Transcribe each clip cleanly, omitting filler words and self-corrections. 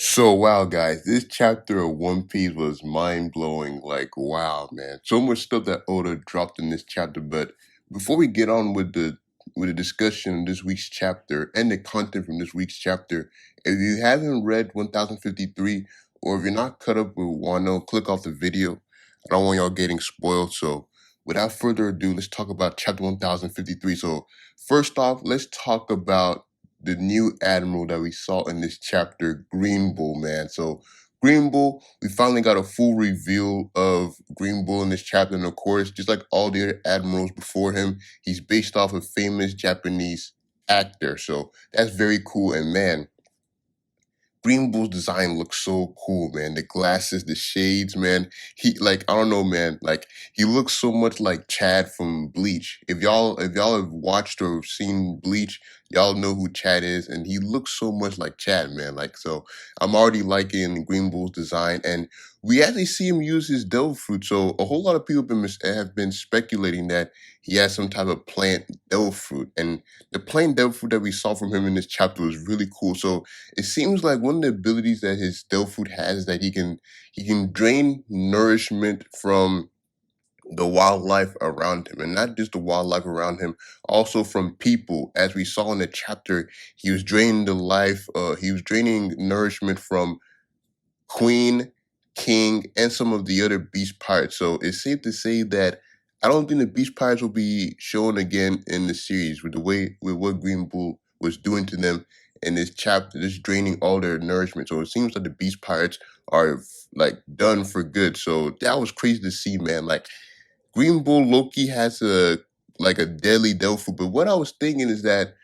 So wow, guys, this chapter of One Piece was mind blowing. Like, wow, man, so much stuff that Oda dropped in this chapter. But before we get on with the discussion of this week's chapter and the content from this week's chapter, if you haven't read 1053 or if you're not caught up with Wano, click off the video. I don't want y'all getting spoiled. So without further ado, let's talk about chapter 1053. So first off, let's talk about the new admiral that we saw in this chapter, Greenbull, man. So Greenbull, we finally got a full reveal of Greenbull in this chapter, and of course, just like all the other admirals before him, he's based off a famous Japanese actor. So that's very cool. And man, Green Bull's design looks so cool, man. The glasses, the shades, man. He like I don't know, man. Like he looks so much like Chad from Bleach. If y'all have watched or seen Bleach, y'all know who Chad is, and he looks so much like Chad, man. Like so, I'm already liking Green Bull's design, and we actually see him use his devil fruit. So a whole lot of people have been speculating that he has some type of plant devil fruit, and the plant devil fruit that we saw from him in this chapter was really cool. So it seems like one of the abilities that his stealth food has is that he can drain nourishment from the wildlife around him, and not just the wildlife around him, also from people. As we saw in the chapter, he was draining nourishment from Queen, King, and some of the other beast pirates. So it's safe to say that I don't think the beast pirates will be shown again in the series with what Green Bull was doing to them in this chapter, just draining all their nourishment. So it seems like the beast pirates are like done for good. So that was crazy to see, man. Like Green Bull Loki has a deadly devil fruit. But what I was thinking is that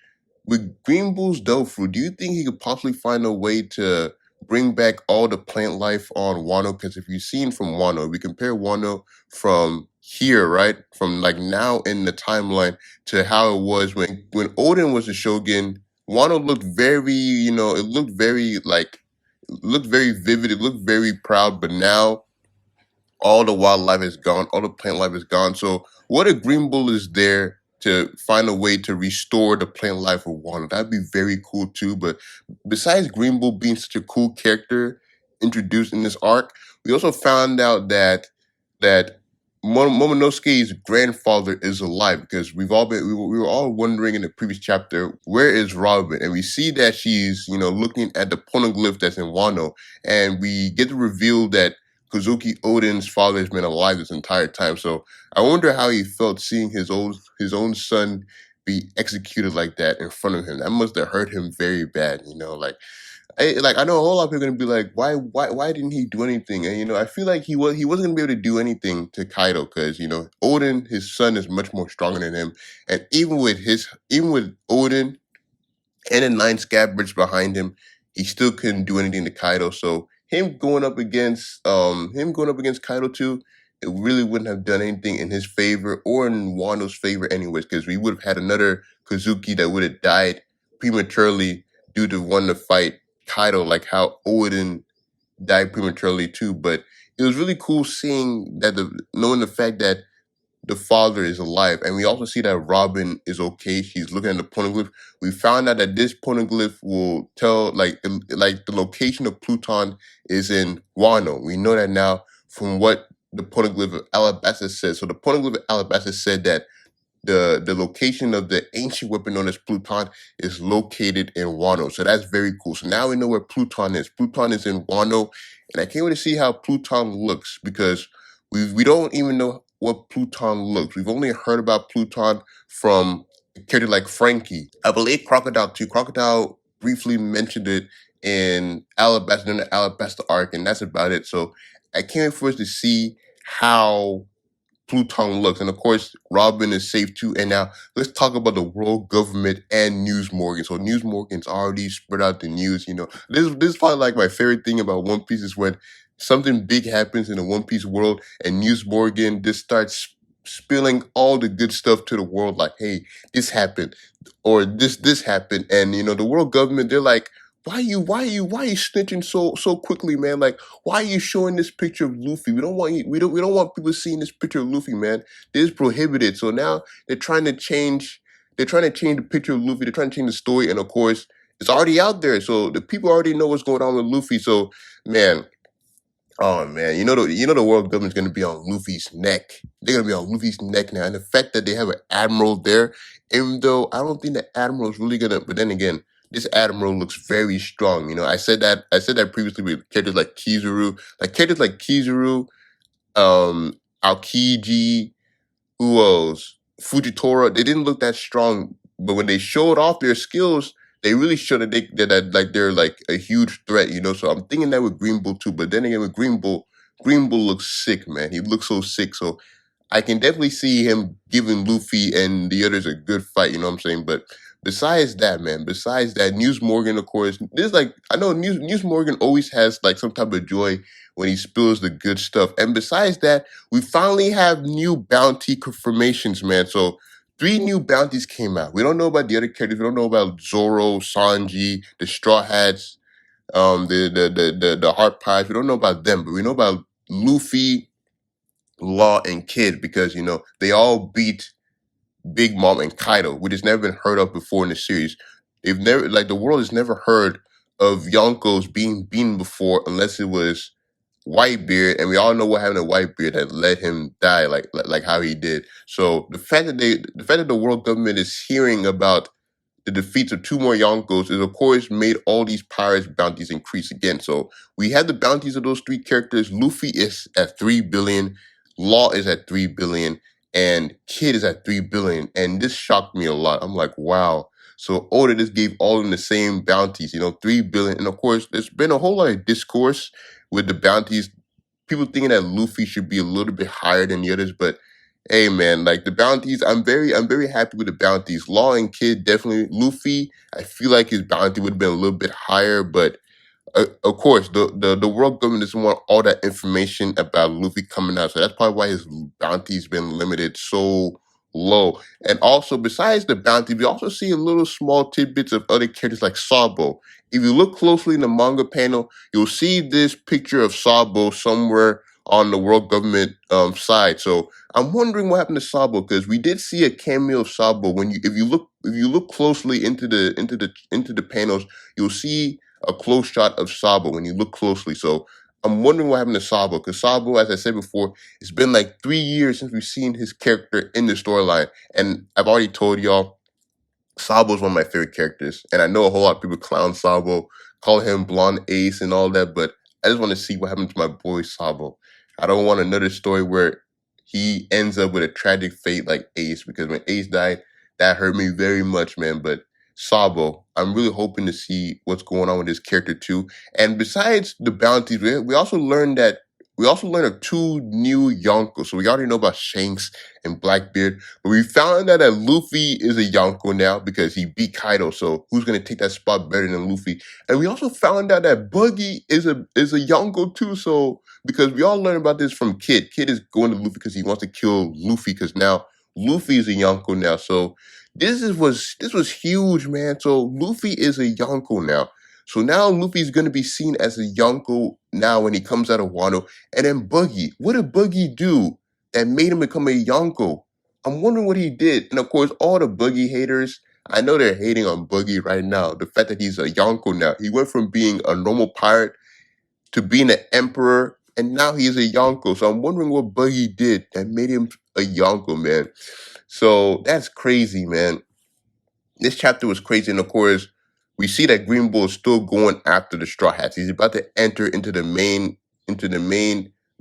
with Green Bull's devil fruit, do you think he could possibly find a way to bring back all the plant life on Wano? Because if you've seen from Wano, we compare Wano from here, right? From like now in the timeline to how it was when Odin was the Shogun. Wano looked very, it looked very it looked very vivid, it looked very proud, but now all the wildlife is gone, all the plant life is gone. So what if Green Bull is there to find a way to restore the plant life of Wanda? That'd be very cool too. But besides Green Bull being such a cool character introduced in this arc, we also found out that Momonosuke's grandfather is alive, because we were all wondering in the previous chapter, where is Robin? And we see that she's looking at the poneglyph that's in Wano, and we get to reveal that Kozuki Odin's father has been alive this entire time. So I wonder how he felt seeing his own son be executed like that in front of him. That must have hurt him very bad, I know a whole lot of people are gonna be like, why didn't he do anything? And I feel like he wasn't gonna be able to do anything to Kaido, because Odin, his son, is much more stronger than him, and even with Odin and the nine scabbards behind him, he still couldn't do anything to Kaido. So him going up against Kaido too, it really wouldn't have done anything in his favor or in Wano's favor anyways, because we would have had another Kozuki that would have died prematurely due to wanting to fight Kaido, like how Odin died prematurely too. But it was really cool seeing that knowing the fact that the father is alive, and we also see that Robin is okay. She's looking at the poneglyph. We found out that this poneglyph will tell like the location of Pluton is in Wano. We know that now from what the poneglyph of Alabasta says. So the poneglyph of Alabasta said that the location of the ancient weapon known as Pluton is located in Wano. So that's very cool. So now we know where Pluton is. Pluton is in Wano, and I can't wait to see how Pluton looks, because we don't even know what Pluton looks. We've only heard about Pluton from a character like Frankie. I believe Crocodile too. Crocodile briefly mentioned it in Alabasta, in the Alabasta arc, and that's about it. So I can't wait for us to see how Pluton looks. And of course, Robin is safe too. And now let's talk about the world government and News Morgan. So News Morgan's already spread out the news. This is probably like my favorite thing about One Piece, is when something big happens in the One Piece world and News Morgan just starts spilling all the good stuff to the world, like, hey, this happened, or this happened. And the world government, they're like, why are you snitching so quickly, man? Like, why are you showing this picture of Luffy? We don't want people seeing this picture of Luffy, man. This is prohibited. So now they're trying to change the picture of Luffy. They're trying to change the story, and of course, it's already out there. So the people already know what's going on with Luffy. So man, oh man, the world government's gonna be on Luffy's neck. They're gonna be on Luffy's neck now. And the fact that they have an admiral there, even though I don't think the admiral's really gonna, but then again, this admiral looks very strong. I said that previously with characters like Kizuru, Aokiji, who else? Fujitora, they didn't look that strong, but when they showed off their skills, they really showed that they're like a huge threat. So I'm thinking that with Greenbull too. But then again, with Greenbull looks sick, man. He looks so sick. So I can definitely see him giving Luffy and the others a good fight. You know what I'm saying? But besides that, man, besides that, News Morgan, of course, there's like I know News Morgan always has like some type of joy when he spills the good stuff. And besides that, we finally have new bounty confirmations, man. So three new bounties came out. We don't know about the other characters. We don't know about Zoro, Sanji, the Straw Hats, the Heart Pies. We don't know about them, but we know about Luffy, Law, and Kid because they all beat Big Mom and Kaido, which has never been heard of before in the series. They've never like the world has never heard of Yonkos being beaten before unless it was Whitebeard, and we all know what happened to Whitebeard that let him die, like how he did. So the fact that the world government is hearing about the defeats of two more Yonkos is, of course, made all these pirates bounties increase again. So we had the bounties of those three characters. Luffy is at 3 billion, Law is at 3 billion, and Kid is at 3 billion. And this shocked me a lot. I'm like, wow. So Oda just gave all of them the same bounties, 3 billion. And of course, there's been a whole lot of discourse with the bounties. People thinking that Luffy should be a little bit higher than the others, but hey man, like the bounties, I'm very happy with the bounties. Law and Kid definitely. Luffy, I feel like his bounty would have been a little bit higher, but of course, the world government doesn't want all that information about Luffy coming out, so that's probably why his bounty's been limited so low. And also, besides the bounty, we also see a little small tidbits of other characters like Sabo. If you look closely in the manga panel, you'll see this picture of Sabo somewhere on the world government side. So I'm wondering what happened to Sabo because we did see a cameo of Sabo. If you look closely into the panels, you'll see a close shot of Sabo when you look closely. So I'm wondering what happened to Sabo because Sabo, as I said before, it's been like 3 years since we've seen his character in the storyline, and I've already told y'all Sabo is one of my favorite characters, and I know a whole lot of people clown Sabo, call him Blonde Ace and all that, but I just want to see what happened to my boy Sabo. I don't want another story where he ends up with a tragic fate like Ace, because when Ace died, that hurt me very much, man. But Sabo, I'm really hoping to see what's going on with this character too. And besides the bounties, we also learned of two new Yonkos. So we already know about Shanks and Blackbeard, but we found out that Luffy is a Yonko now because he beat Kaido. So who's gonna take that spot better than Luffy? And we also found out that Buggy is a Yonko too. So because we all learned about this from Kid. Kid is going to Luffy because he wants to kill Luffy because now Luffy is a Yonko now. So this was huge, man. So Luffy is a Yonko now. So now Luffy's gonna be seen as a Yonko now when he comes out of Wano. And then Buggy, what did Buggy do that made him become a Yonko? I'm wondering what he did. And of course, all the Buggy haters, I know they're hating on Buggy right now. The fact that he's a Yonko now. He went from being a normal pirate to being an emperor, and now he's a Yonko. So I'm wondering what Buggy did that made him a Yonko, man. So that's crazy, man. This chapter was crazy, and of course, we see that Greenbull is still going after the Straw Hats. He's about to enter into the main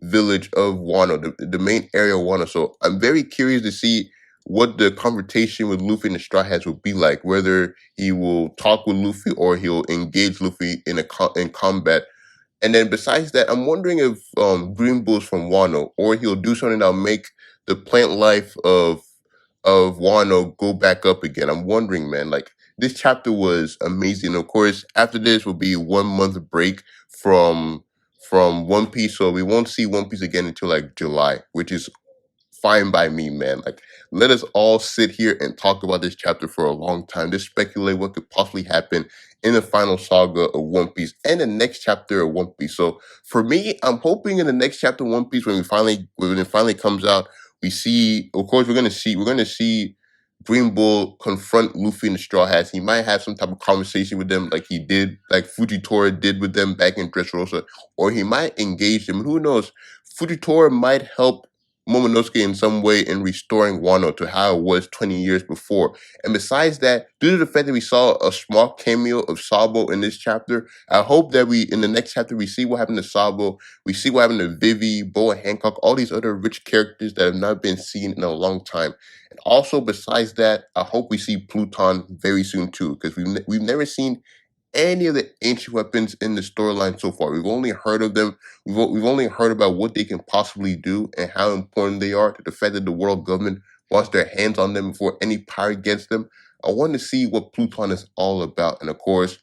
village of Wano, the main area of Wano. So I'm very curious to see what the confrontation with Luffy and the Straw Hats will be like. Whether he will talk with Luffy or he'll engage Luffy in combat. And then besides that, I'm wondering if Green Bull's from Wano, or he'll do something that'll make the plant life of Wano go back up again. I'm wondering, man. Like this chapter was amazing. Of course, after this will be 1 month break from from One Piece, so we won't see One Piece again until like July, which is fine by me, man. Like, let us all sit here and talk about this chapter for a long time. Just speculate what could possibly happen in the final saga of One Piece and the next chapter of One Piece. So for me, I'm hoping in the next chapter of One Piece when it finally comes out, we see, of course, we're gonna see Greenbull confront Luffy and the Straw Hats. He might have some type of conversation with them, like he did, like Fujitora did with them back in Dressrosa, or he might engage them. Who knows? Fujitora might help Momonosuke in some way in restoring Wano to how it was 20 years before. And besides that, due to the fact that we saw a small cameo of Sabo in this chapter, I hope that we, in the next chapter, we see what happened to Sabo, we see what happened to Vivi, Boa Hancock, all these other rich characters that have not been seen in a long time. And also, besides that, I hope we see Pluton very soon too, because we've never seen any of the ancient weapons in the storyline so far. We've only heard of them. We've only heard about what they can possibly do and how important they are to the fact that the world government wants their hands on them before any pirate gets them. I want to see what Pluton is all about, and of course,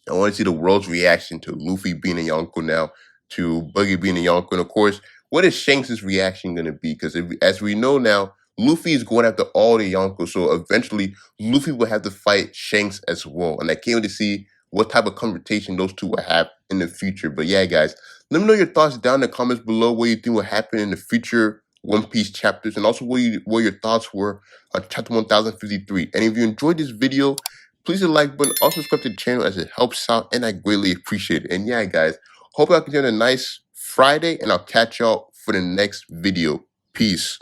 I want to see the world's reaction to Luffy being a Yonko now, to Buggy being a Yonko. And of course, what is Shanks' reaction going to be? Because as we know now, Luffy is going after all the Yonkos. So eventually, Luffy will have to fight Shanks as well. And I can't wait to see what type of confrontation those two will have in the future. But yeah, guys, let me know your thoughts down in the comments below. What you think will happen in the future One Piece chapters. And also what your thoughts were on chapter 1053. And if you enjoyed this video, please hit the like button. Also subscribe to the channel as it helps out and I greatly appreciate it. And yeah, guys, hope y'all can have a nice Friday and I'll catch y'all for the next video. Peace.